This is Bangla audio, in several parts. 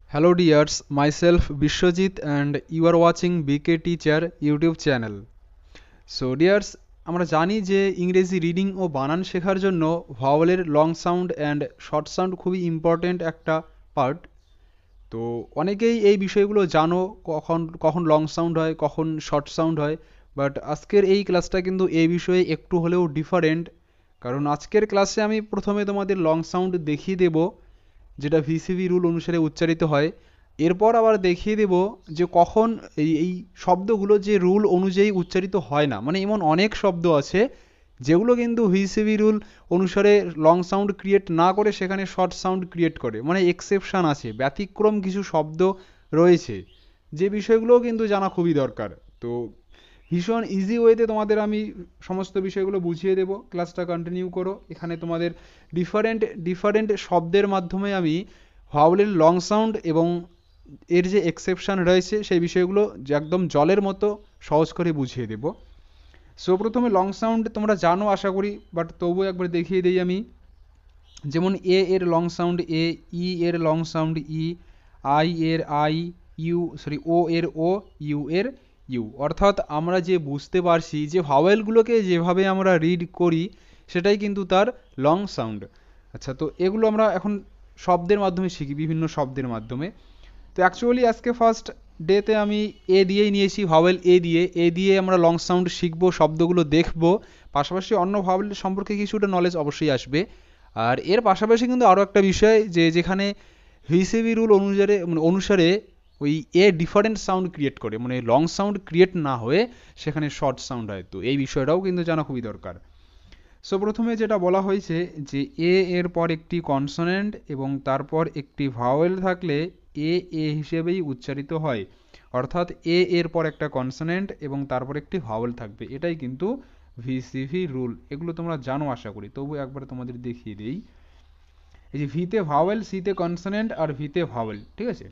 Hello dears, myself Vishwajit and you are watching BK Teacher YouTube channel. So dears, আমরা জানি যে ইংরেজি রিডিং ও বানান শেখার জন্য ভাওয়েলের long sound and short sound খুবই ইম্পর্ট্যান্ট একটা পার্ট। তো অনেকেই এই বিষয়গুলো জানো, কখন কখন লং সাউন্ড হয়, কখন শর্ট সাউন্ড হয়। বাট আজকের এই ক্লাসটা কিন্তু এই বিষয়ে একটু হলেও ডিফারেন্ট, কারণ আজকের ক্লাসে আমি প্রথমে তোমাদের লং সাউন্ড দেখিয়ে দেব, যেটা ভিসিভি রুল অনুসারে উচ্চারিত হয়। এরপর আবার দেখিয়ে দেব যে কখন এই শব্দগুলো যে রুল অনুযায়ী উচ্চারিত হয় না, মানে এমন অনেক শব্দ আছে যেগুলো কিন্তু ভিসিভি রুল অনুসারে লং সাউন্ড ক্রিয়েট না করে সেখানে শর্ট সাউন্ড ক্রিয়েট করে, মানে এক্সেপশন আছে, ব্যতিক্রম কিছু শব্দ রয়েছে, যে বিষয়গুলোও কিন্তু জানা খুবই দরকার। তো ভীষণ ইজি ওয়েতে তোমাদের আমি সমস্ত বিষয়গুলো বুঝিয়ে দেবো। ক্লাসটা কন্টিনিউ করো। এখানে তোমাদের ডিফারেন্ট ডিফারেন্ট শব্দের মাধ্যমে আমি ভাওয়েলের লং সাউন্ড এবং এর যে এক্সেপশন রয়েছে সেই বিষয়গুলো যে একদম জলের মতো সহজ করে বুঝিয়ে দেবো। সো প্রথমে লং সাউন্ড তোমরা জানো আশা করি, বাট তবুও একবার দেখিয়ে দিই আমি। যেমন এ এর লং সাউন্ড এ, ই এর লং সাউন্ড ই, আই এর আই, ও এর ও, ইউ এর ইউ। অর্থাৎ আমরা যে বুঝতে পারছি যে ভাওয়েলগুলোকে যেভাবে আমরা রিড করি সেটাই কিন্তু তার লং সাউন্ড। আচ্ছা, তো এগুলো আমরা এখন শব্দের মাধ্যমে শিখি, বিভিন্ন শব্দের মাধ্যমে। তো অ্যাকচুয়ালি আজকে ফার্স্ট ডেতে আমি এ দিয়েই নিয়েছি, ভাওয়েল এ দিয়ে আমরা লং সাউন্ড শিখবো, শব্দগুলো দেখবো, পাশাপাশি অন্য ভাওয়েল সম্পর্কে কিছুটা নলেজ অবশ্যই আসবে। আর এর পাশাপাশি কিন্তু আরও একটা বিষয়, যে যেখানে ভিসিবি রুল অনুসারে ওই এ ডিফারেন্ট সাউন্ড ক্রিয়েট করে, মানে লং সাউন্ড ক্রিয়েট না হয়ে সেখানে শর্ট সাউন্ড হয়, তো এই বিষয়টাও কিন্তু জানা খুবই দরকার। সো প্রথমে যেটা বলা হয়েছে যে এ এর পর একটি কনসোনেন্ট এবং তারপর একটি ভাওয়েল থাকলে এ এ হিসেবেই উচ্চারিত হয়। অর্থাৎ এ এর পর একটা কনসোনেন্ট এবং তারপর একটি ভাওয়েল থাকবে, এটাই কিন্তু ভিসিভি রুল। এগুলো তোমরা জানো আশা করি, তবু একবার তোমাদের দেখিয়ে দিই। এই যে ভিতে ভাওয়েল, সিতে কনসোনেন্ট আর ভিতে ভাওয়েল, ঠিক আছে।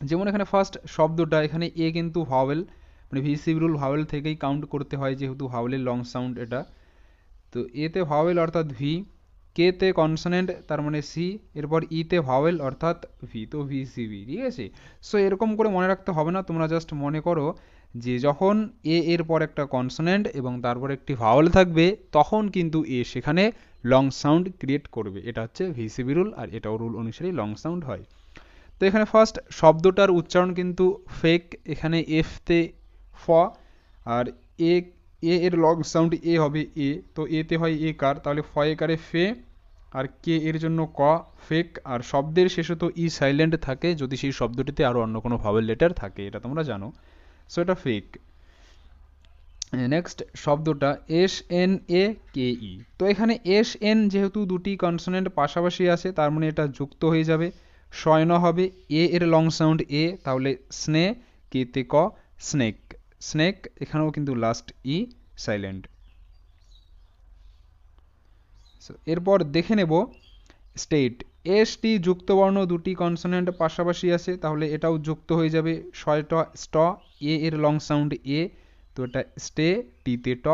যেমন এখানে ফার্স্ট শব্দটা, এখানে এ কিন্তু ভাওয়েল, মানে ভিসিভি রুল ভাওয়েল থেকেই কাউন্ট করতে হয়, যেহেতু ভাওয়েলের লং সাউন্ড এটা। তো এতে ভাওয়েল অর্থাৎ ভি, কে তে কনসোনেন্ট তার মানে সি, এরপর ইতে ভাওয়েল অর্থাৎ ভি, তো ভি সি ভি, ঠিক আছে। সো এরকম করে মনে রাখতে হবে না, তোমরা জাস্ট মনে করো যে যখন এ এর পর একটা কনসোনেন্ট এবং তারপর একটি ভাওয়েল থাকবে তখন কিন্তু এ সেখানে লং সাউন্ড ক্রিয়েট করবে, এটা হচ্ছে ভিসিবি রুল, আর এটাও রুল অনুসারে লং সাউন্ড হয়। তো এখানে ফার্স্ট শব্দটার উচ্চারণ কিন্তু ফেক, এখানে এফ তে ফ, আর এ এ এর লং সাউন্ড এ হবে এ, তো এতে হয় এ কার, তাহলে ফ এ কারে ফে, আর কে এর জন্য ক, ফেক। আর শব্দের শেষে তো ই সাইলেন্ট থাকে যদি সেই শব্দটিতে আরও অন্য কোনো ভাওয়েল লেটার থাকে, এটা তোমরা জানো। সো এটা ফেক। নেক্সট শব্দটা এস এন এ কে ই, তো এখানে এস এন যেহেতু দুটি কনসোনেন্ট পাশাপাশি আছে তার মানে এটা যুক্ত হয়ে যাবে, শয়ন হবে। এ এর লং সাউন্ড এ, তাহলে স্নে, কেতে ক, স্নেক, স্নেক। এখানেও কিন্তু লাস্ট ই সাইলেন্ট। এরপর দেখে নেব স্টেট, এস টি যুক্ত বর্ণ, দুটি কনসোনেন্ট পাশাপাশি আছে, তাহলে এটাও যুক্ত হয়ে যাবে, শয়ট স্ট, এ এর লং সাউন্ড এ, তো এটা স্টে, টিতে ট,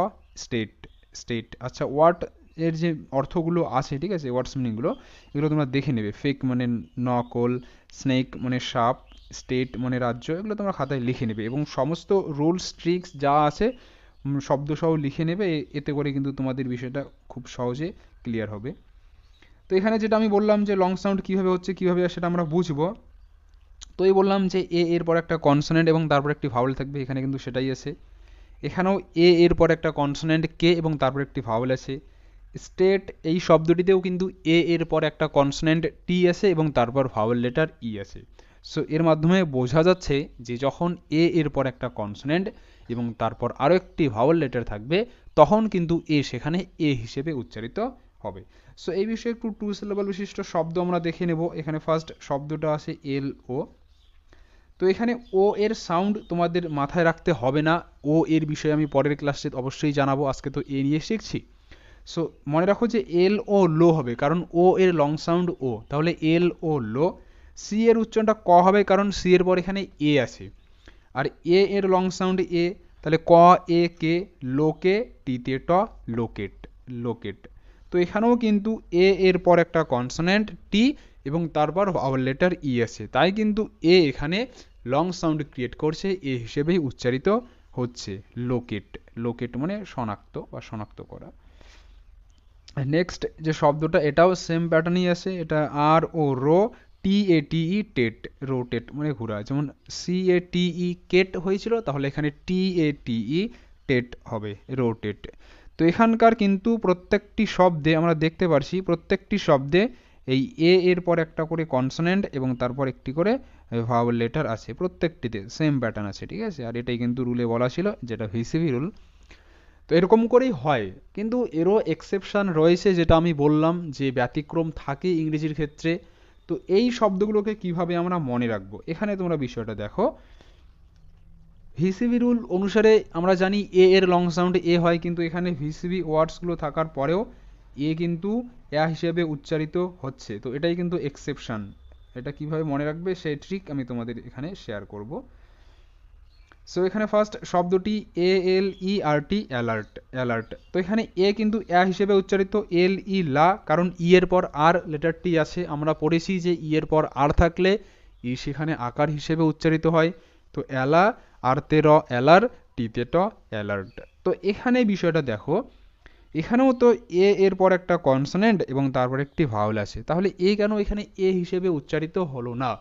স্টেট, স্টেট। আচ্ছা, ওয়ার্ড এর যে অর্থগুলো আছে, ঠিক আছে, ওয়ার্ডস মিনিংগুলো এগুলো তোমরা দেখে নেবে। ফেক মানে নকল, স্নেক মানে সাপ, স্টেট মানে রাজ্য, এগুলো তোমরা খাতায় লিখে নেবে এবং সমস্ত রুলস ট্রিক্স যা আছে শব্দসহ লিখে নেবে, এতে করে কিন্তু তোমাদের বিষয়টা খুব সহজে ক্লিয়ার হবে। তো এখানে যেটা আমি বললাম যে লং সাউন্ড কীভাবে হচ্ছে, কীভাবে সেটা আমরা বুঝবো। তো এই বললাম যে এ এর পর একটা কনসোনেন্ট এবং তারপর একটি ভাওয়েল থাকবে, এখানে কিন্তু সেটাই আছে। এখানেও এ এর পর একটা কনসোনেন্ট কে এবং তারপর একটি ভাওয়েল আছে। স্টেট এই শব্দটিতেও কিন্তু এ এর পর একটা কনসোনেন্ট টি আছে এবং তারপর ভাওয়েল লেটার ই আছে। সো এর মাধ্যমে বোঝা যাচ্ছে যে যখন এ এর পর একটা কনসোনেন্ট এবং তারপর আরও একটি ভাওয়েল লেটার থাকবে তখন কিন্তু এ সেখানে এ হিসেবে উচ্চারিত হবে। সো এই বিষয়ে একটু টু সিলেবল বিশিষ্ট শব্দ আমরা দেখে নেব। এখানে ফার্স্ট শব্দটা আছে এল ও, তো এখানে ও এর সাউন্ড তোমাদের মাথায় রাখতে হবে না, ও এর বিষয়ে আমি পরের ক্লাসে অবশ্যই জানাবো, আজকে তো এ নিয়ে শিখছি। সো মনে রাখো যে এল ও লো হবে, কারণ ও এর লং সাউন্ড ও, তাহলে এল ও লো। সি এর উচ্চারণটা ক হবে, কারণ সি এর পর এখানে এ আছে। আর এ এর লং সাউন্ড এ, তাহলে ক এ কে, লোকে, টিতে ট, লোকেট, লোকেট। তো এখানেও কিন্তু এ এর পর একটা কনসোনেন্ট টি এবং তারপর ভাওয়াল লেটার ই আছে, তাই কিন্তু এ এখানে লং সাউন্ড ক্রিয়েট করছে, এ হিসেবেই উচ্চারিত হচ্ছে। লোকেট, লোকেট মানে শনাক্ত বা শনাক্ত করা। নেক্সট যে শব্দটা, এটাও সেম প্যাটার্নই আছে, এটা আর ও রো, টি এ টি ই টেট, রোটেট মানে ঘোরা। যেমন সি এ টি ই কেট হয়েছিল, তাহলে এখানে টি এ টি ই টেট হবে, রোটেট। তো এখানকার কিন্তু প্রত্যেকটি শব্দে আমরা দেখতে পারছি, প্রত্যেকটি শব্দে এই এ এর পর একটা করে কনসোনেন্ট এবং তারপর একটি করে ভাওয়েল লেটার আছে, প্রত্যেকটিতে সেম প্যাটার্ন আছে, ঠিক আছে। আর এটাই কিন্তু রুলে বলা ছিল, যেটা ভিসিভি রুল। তো এরকম করেই হয়, কিন্তু এরও এক্সেপশন রয়েছে, যেটা আমি বললাম যে ব্যতিক্রম থাকে ইংরেজির ক্ষেত্রে। তো এই শব্দগুলোকে কিভাবে আমরা মনে রাখবো, এখানে তোমরা বিষয়টা দেখো। ভিসিবি রুল অনুসারে আমরা জানি এ এর লং সাউন্ড এ হয়, কিন্তু এখানে ভিসিবি ওয়ার্ডসগুলো থাকার পরেও এ কিন্তু হিসেবে উচ্চারিত হচ্ছে। তো এটাই কিন্তু এক্সেপশন। এটা কিভাবে মনে রাখবে সেই ট্রিক আমি তোমাদের এখানে শেয়ার করব। সো এখানে ফার্স্ট শব্দটি এ এল ই আর টি, অ্যালার্ট, অ্যালার্ট। তো এখানে এ কিন্তু হিসেবে উচ্চারিত, এল ই লা, কারণ ই এর পর আর লেটারটি আছে। আমরা পড়েছি যে ই এর পর আর থাকলে ই সেখানে আকার হিসেবে উচ্চারিত হয়। তো অ্যালা, আর তে র অ্যালার, টিতে ট অ্যালার্ট। তো এখানে বিষয়টা দেখো, এখানেও তো এ এর পর একটা কনসোনেন্ট এবং তারপর একটি ভাওয়েল আছে, তাহলে এ কেন এখানে এ হিসেবে উচ্চারিত হলো না?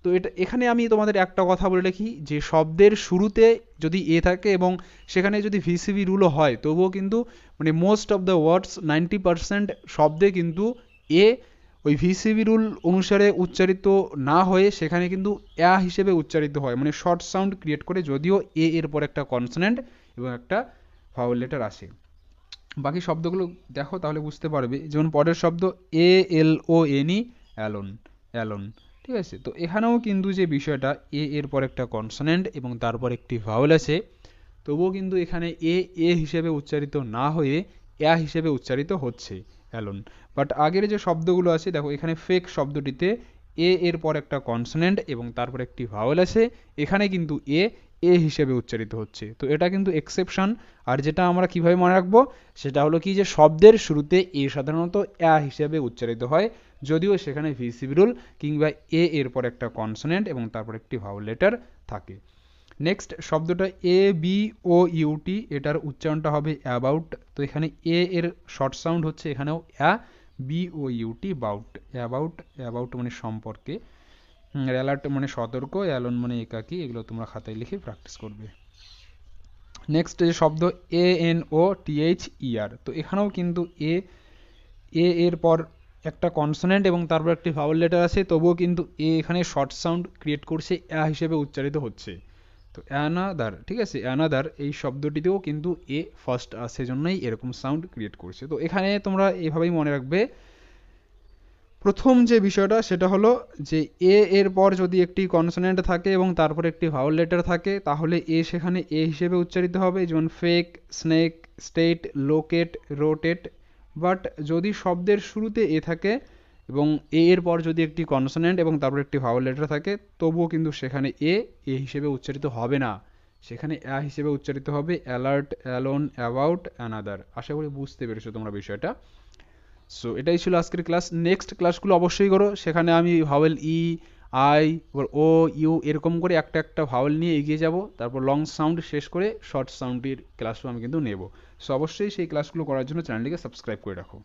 তো এটা এখানে আমি তোমাদের একটা কথা বলে রাখি, যে শব্দের শুরুতে যদি এ থাকে এবং সেখানে যদি ভিসিবি রুলও হয়, তবুও কিন্তু মানে মোস্ট অফ দ্য ওয়ার্ডস 90% শব্দে কিন্তু এ ওই ভিসিবি রুল অনুসারে উচ্চারিত না হয়ে সেখানে কিন্তু হিসেবে উচ্চারিত হয়, মানে শর্ট সাউন্ড ক্রিয়েট করে, যদিও এ এর পর একটা কনসোনেন্ট এবং একটা ভাওয়েল লেটার আসে। বাকি শব্দগুলো দেখো তাহলে বুঝতে পারবে। যেমন পরের শব্দ A L O N E, alone, alone, ঠিক আছে। তো এখানেও কিন্তু যে বিষয়টা, এ এর পর একটা কনসোনেন্ট এবং তারপর একটি ভাওয়েল আছে, তবুও কিন্তু এখানে এ হিসেবে উচ্চারিত না হয়ে হিসেবে উচ্চারিত হচ্ছে, অ্যালন। বাট আগের যে শব্দগুলো আছে দেখো, এখানে ফেক শব্দটিতে এ এর পর একটা কনসোনেন্ট এবং তারপর একটি ভাওয়েল আছে, এখানে কিন্তু এ হিসেবে উচ্চারিত হচ্ছে। তো এটা কিন্তু এক্সেপশন। আর যেটা আমরা কিভাবে মনে রাখবো, সেটা হলো কি, যে শব্দের শুরুতে এ সাধারণত হিসেবে উচ্চারিত হয়, যদিও সেখানে ভিসিবি রুল কিংবা এ এর পর একটা কনসোনেন্ট এবং তারপর একটি ভাওয়েল লেটার থাকে। নেক্সট শব্দটা এ বি ও ইউটি, এটার উচ্চারণটা হবে অ্যাবাউট। তো এখানে এ এর শর্ট সাউন্ড হচ্ছে এখানেও B O U T, bout, about, about মানে সম্পর্কে, অ্যালার্ট মানে সতর্ক, অ্যালন মানে একাকী। এগুলো তোমরা খাতায় লিখে প্র্যাকটিস করবে। নেক্সট যে শব্দ A N O T H E আর, তো এখানেও কিন্তু এ এর পর একটা কনসোনেন্ট এবং তারপর একটি ভাওয়েল লেটার আছে, তবুও কিন্তু এখানে শর্ট সাউন্ড ক্রিয়েট করছে, হিসেবে উচ্চারিত হচ্ছে। তো অ্যানাদার, ঠিক আছে, অ্যানাদার এই শব্দটিতেও কিন্তু এ ফার্স্ট আছে, জন্যই এরকম সাউন্ড ক্রিয়েট করছে। তো এখানে তোমরা এভাবেই মনে রাখবে। প্রথম যে বিষয়টা সেটা হলো যে এ এর পর যদি একটি কনসোনেন্ট থাকে এবং তারপর একটি ভাওয়েল লেটার থাকে, তাহলে সেখানে এ হিসেবে উচ্চারিত হবে, যেমন fake, snake, state, locate, rotate. But যদি শব্দের শুরুতে এ থাকে এবং এর পর যদি একটি কনসোনেন্ট এবং তারপর একটি ভাওয়েল লেটার থাকে, তবুও কিন্তু সেখানে এ হিসেবে উচ্চারিত হবে না, সেখানে হিসেবে উচ্চারিত হবে অ্যালার্ট, অ্যালোন, অ্যাবাউট, অ্যানাদার। আশা করি বুঝতে পেরেছো তোমরা বিষয়টা। সো এটাই ছিল আজকের ক্লাস। নেক্সট ক্লাসগুলো অবশ্যই করো, সেখানে আমি vowel E, I, O, U এরকম করে একটা একটা ভাওয়েল নিয়ে এগিয়ে যাব, তারপর লং সাউন্ড শেষ করে শর্ট সাউন্ডের ক্লাসও আমি কিন্তু নেব। সো অবশ্যই সেই ক্লাসগুলো করার জন্য চ্যানেলটিকে সাবস্ক্রাইব করে রাখো।